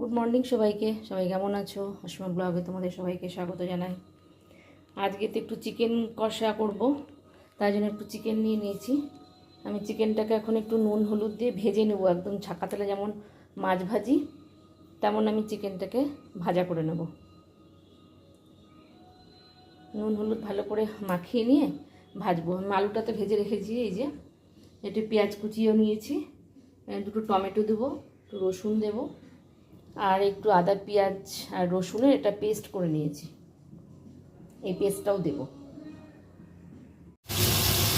Good morning সবাইকে। সবাই কেমন আছো? অসীমা ব্লগে তোমাদের সবাইকে স্বাগত জানাই। আজকে তো একটু চিকেন কষা করব, তাই জন্য একটু চিকেন নিয়ে নিয়েছি। আমি চিকেনটাকে এখন একটু নুন হলুদ দিয়ে ভেজে নেব, একদম ছাকা তেলে যেমন মাছ ভাজি তেমন আমি চিকেনটাকে ভাজা করে নেব। নুন হলুদ ভালো করে মাখিয়ে নিয়ে ভাজবো। আমি আলুটা তো ভেজে রেখেছি, এই যে একটু পেঁয়াজ কুচিয়েও নিয়েছি, দুটো টমেটো দেবো, একটু রসুন দেবো, আর একটু আদা পেঁয়াজ আর রসুনের এটা পেস্ট করে নিয়েছি, এই পেস্টটাও দেব।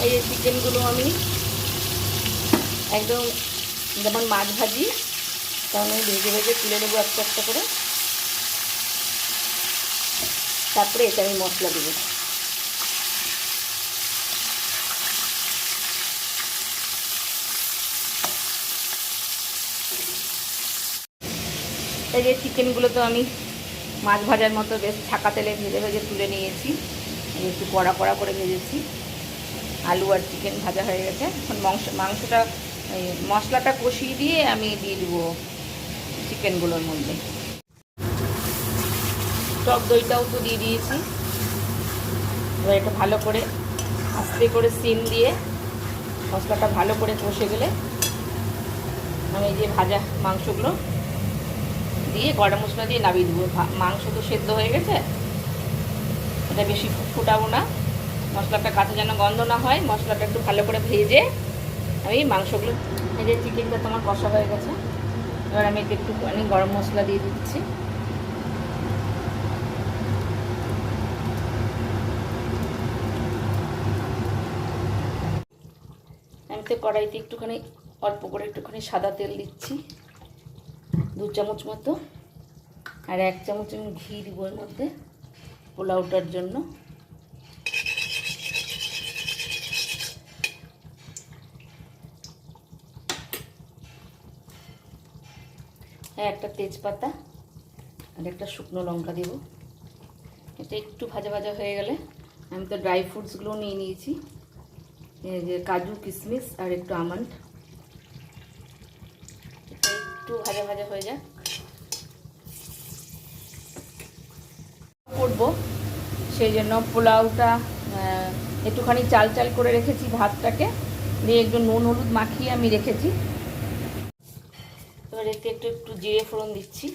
এই যে চিকেনগুলো আমি একদম যেমন মাছ ভাজি তেমন আমি ভেজে ভেজে তুলে নেবো একটা একটা করে। তারপরে এটা আমি মশলা দেবো। এই যে চিকেনগুলো তো আমি মাছ ভাজার মতো বেশ ছাকা তেলে ভেজে ভেজে তুলে নিয়েছি, একটু কড়া কড়া করে ভেজেছি। আলু আর চিকেন ভাজা হয়ে গেছে। এখন মাংসটা এই মশলাটা কষিয়ে দিয়ে আমি দিয়ে দেবো চিকেনগুলোর মধ্যে। টক দইটাও তো দিয়ে দিয়েছি। এবার এটা ভালো করে আস্তে করে সিম দিয়ে মশলাটা ভালো করে কষে গেলে আমি যে ভাজা মাংসগুলো দিয়ে গরম মশলা দিয়ে নামিয়ে দেবো। মাংস তো সেদ্ধ হয়ে গেছে, এটা বেশি ফুটাবো না। মশলাটা কাঁচা যেন গন্ধ না হয়, মশলাটা একটু ভালো করে ভেজে আমি মাংসগুলো, এই যে চিকেনটা তোমার কষা হয়ে গেছে। এবার আমি একটু গরম মশলা দিয়ে দিচ্ছি। আমি তো কড়াইতে একটুখানি অল্প করে একটুখানি সাদা তেল দিচ্ছি, 2 চামচ মতো, আর 1 চামচ আমি ঘি দিব এর মধ্যে পোলাওটার জন্য। একটা তেজপাতা আর একটা শুকনো লঙ্কা দেব। এটা একটু ভাজা ভাজা হয়ে গেলে আমি তো ড্রাই ফ্রুটসগুলো নিয়ে নিয়েছি, এই যে কাজু কিশমিশ আর একটু আমন্ড, এটা একটু ভাজা ভাজা হয়ে যাক। করব সেই জন্য পোলাওটা একটুখানি চাল চাল করে রেখেছি, ভাতটাকে দিয়ে একটু নুন হলুদ মাখিয়ে আমি রেখেছি। এবার এতে একটু একটু জিরে ফোড়ন দিচ্ছি,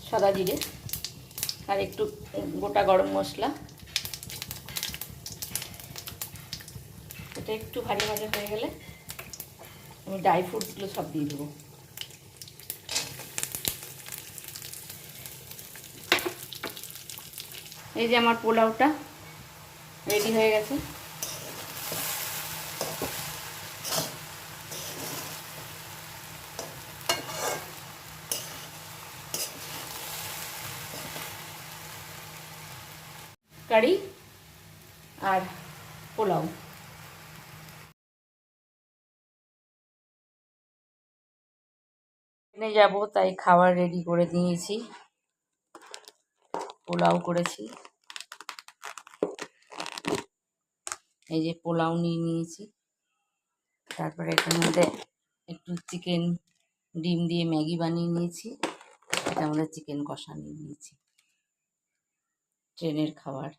সাদা জিরে, আর একটু গোটা গরম মশলা। এটা একটু ভাজা ভাজা হয়ে গেলে আমি ড্রাই ফ্রুটসগুলো সব দিয়ে দেবো। এই যে আমার পোলাওটা রেডি হয়ে গেছে। কারি আর পোলাও। ট্রেনে যাব তাই খাবার রেডি করে নিয়েছি, পোলাও করেছি। এই যে পোলাও নিয়ে নিয়েছি, তারপরে এটার মধ্যে একটু চিকেন ডিম দিয়ে ম্যাগি বানিয়ে নিয়েছি, এটার মধ্যে চিকেন কষা নিয়ে নিয়েছি। ট্রেনের খাবার।